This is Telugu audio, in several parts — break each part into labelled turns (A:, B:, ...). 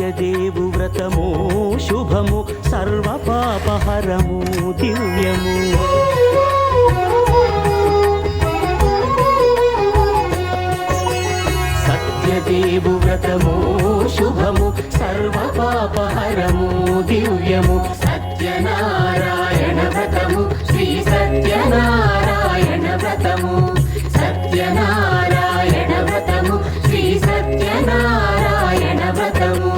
A: సత్యదేవు వ్రతము శుభము సర్వపాపహరము దివ్యము. సత్యదేవు వ్రతము శుభము సర్వపాపహరము దివ్యము. సత్యనారాయణ వ్రతము శ్రీ సత్యనారాయణ వ్రతము. సత్యనారాయణ వ్రతము శ్రీ సత్యనారాయణ వ్రతము.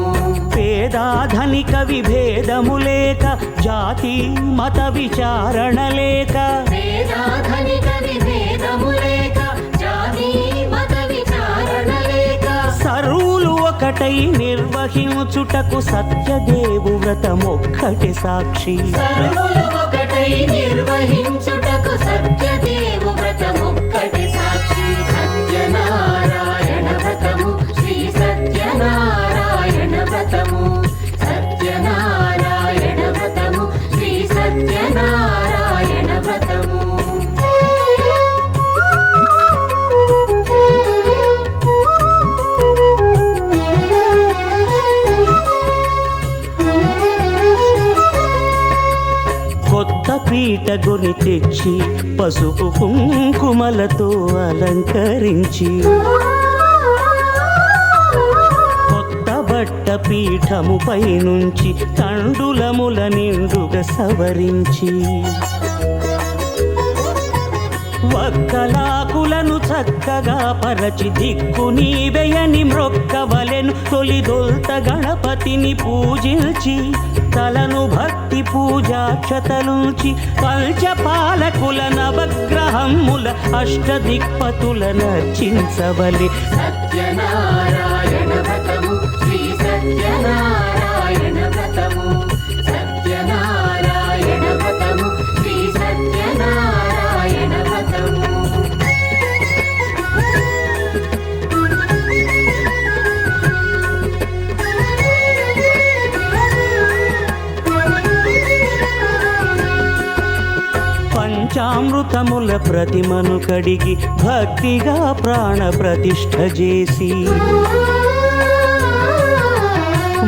A: పేదాధనిక విభేదము లేక జాతి మత విచారణ లేక.
B: పేదాధనిక విభేదము లేక జాతి మత విచారణ లేక.
A: సర్వులు ఒకటై నిర్వహించుటకు సత్యదేవు వ్రతమొక్కటి సాక్షి.
B: సర్వులు ఒకటై నిర్వహించుటకు సత్యదేవు వ్రతమొక్కటి సాక్షి. సత్యనారాయణ వ్రతము శ్రీ సత్యనారాయణ వ్రతము. సత్యనారాయణ వ్రతము శ్రీ సత్యనారాయణ వ్రతము.
A: కొత్త పీట గొని తెచ్చి పసుపు కుంకుమలతో అలంకరించి. కొత్త బట్ట పీఠముపై నుంచి తండులముల నిండుగా సవరించి. వక్కలాకులను చక్కగా పరచి దిక్కు నీవెయని మ్రొక్కవలెను. తొలిదొల్త గణపతిని పూజించి తలను భక్తి పూజాక్షతలుంచి. పంచపాలకుల నవగ్రహముల అష్టదిక్పతుల నర్చించవలె.
B: సత్యనారాయణ వ్రతము శ్రీ సత్యనారాయణ వ్రతము. సత్యనారాయణ వ్రతము శ్రీ సత్యనారాయణ వ్రతము.
A: పంచామృతముల ప్రతిమను కడిగి భక్తిగా ప్రాణ ప్రతిష్ఠ చేసి.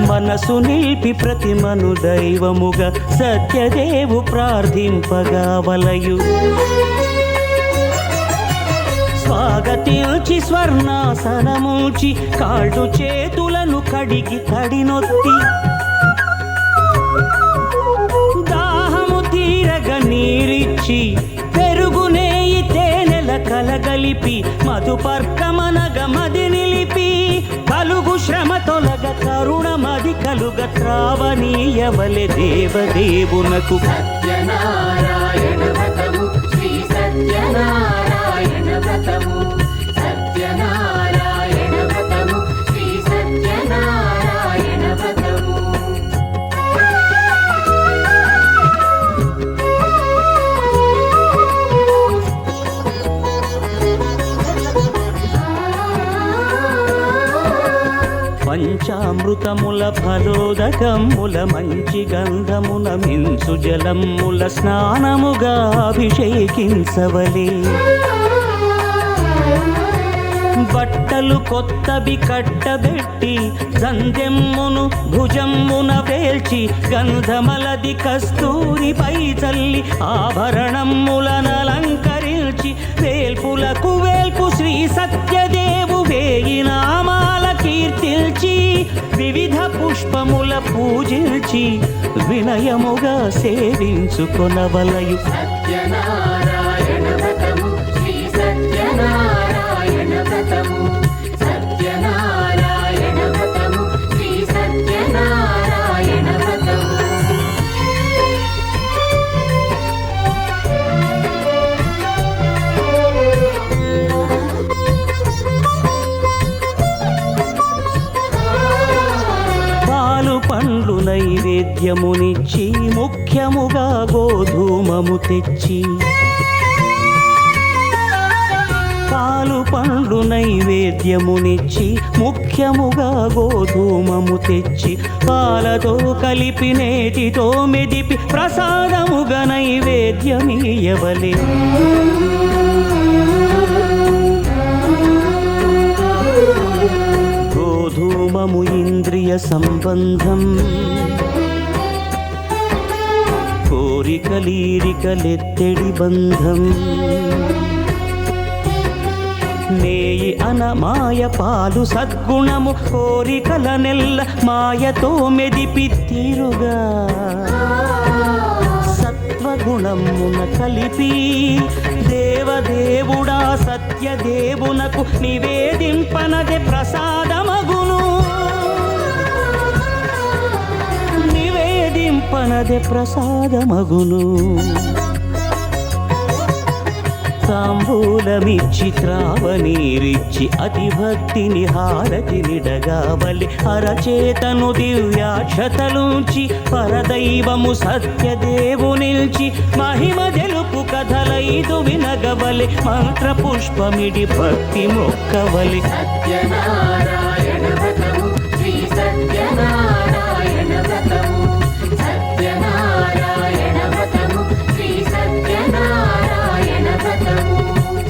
A: మనసు నిలిపి ప్రతిమను దైవముగా సత్యదేవు ప్రార్థింపగా వలయు. స్వాగతించి స్వర్ణాసనముంచి కాళ్ళు చేతులను కడిగి తడినొత్తి. నీరిచ్చి పెరుగునేయి తేనెల కలగలిపి మధుపర్కమనగ మది నిలిపి. కలుగు శ్రమ తొలగ కరుణమది కలుగ త్రావనీయవలె దేవదేవునకు.
B: సత్యనారాయణ వ్రతము శ్రీ సత్యనారాయణ వ్రతము. సత్యనారాయణ వ్రతము శ్రీ సత్యనారాయణ వ్రతము.
A: పంచామృతముల ఫలోదకముల మంచి గంధమున మించు జలముల స్నానముగా అభిషేకించవలే. బట్టలు కొత్తవి కట్టబెట్టి సంధ్యమ్మును భుజమ్మున వేల్చి. గంధమలది కస్తూరిపై చల్లి ఆభరణములనలంకరించి. వేల్పులకు వేల్పు శ్రీ సత్యదేవు వేయి నామాల కీర్తిల్చి. వివిధ పుష్పముల పూజించి వినయముగా సేవించుకొనవలయు.
B: సత్యనారాయణ వ్రతము శ్రీ సత్యనారాయణ వ్రతము. సత్యనారాయణ వ్రతము శ్రీ సత్యనారాయణ వ్రతము.
A: పాలు పండ్లు నైవేద్యమునిచ్చి ముఖ్యముగా గోధూమము తెచ్చి. పాలు పండ్లు నైవేద్యమునిచ్చి ముఖ్యముగా గోధూమము తెచ్చి. పాలతో కలిపి నేతితో మెదిపి ప్రసాదముగా నైవేద్యమీయవలే. రూపము ఇంద్రియ సంబంధం కోరికలీరికలెత్తెడి బంధం నేయి అనమాయ పాలు సద్గుణము కోరికల నెల్ల మాయతో మెదిపి తీరుగా సత్వగుణమున కలిపి దేవదేవుడా సత్యదేవునకు నివేదింపనదే ప్రసాదమగును నివేదింపనదే ప్రసాదమగును తాంబూలమిచ్చి త్రావనీరిచ్చి అతిభక్తిని హారతినిడగావలి అరచేతను దివ్యాక్షతలుంచి పరదైవము సత్యదేవునిల్చి మహిమ తెలుపు కథలైదు వినగవలి మంత్ర పుష్పమిడి భక్తి మొక్కవలి
B: సత్యనారాయణ వ్రతము శ్రీ సత్యనారాయణ వ్రతము సత్యనారాయణ వ్రతము శ్రీ సత్యనారాయణ వ్రతము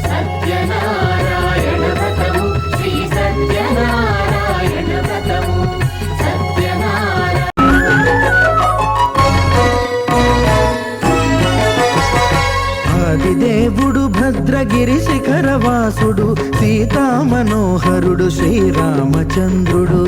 B: సత్యనారాయణ వ్రతము శ్రీ సత్యనారాయణ వ్రతము
C: ఆదిదేవుడు భద్రగిరి శిఖరవాసుడు సీతామనోహరుడు శ్రీరామచంద్రుడు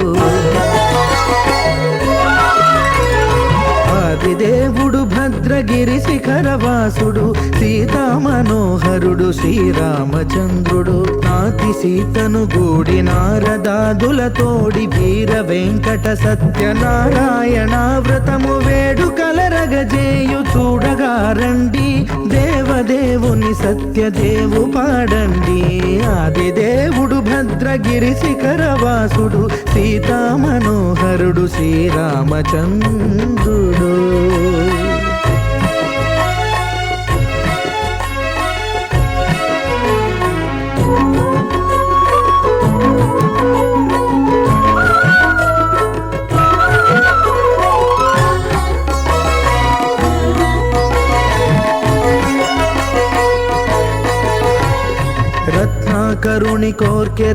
C: ఆదిదేవుడు భద్రగిరి శిఖరవాసుడు సీతామనోహరుడు శ్రీరామచంద్రుడు నాతి సీతను గూడి నారదాదులతోడి వీర వెంకట సత్యనారాయణ వ్రతము వేడుకలరగజేయు చూడగా రండి దేవదేవుని సత్యదేవు పాడండి ఆదిదేవుడు భద్రగిరి శిఖరవాసుడు సీతామనోహరుడు శ్రీరామచంద్రుడు రత్నాకరుని కోర్కె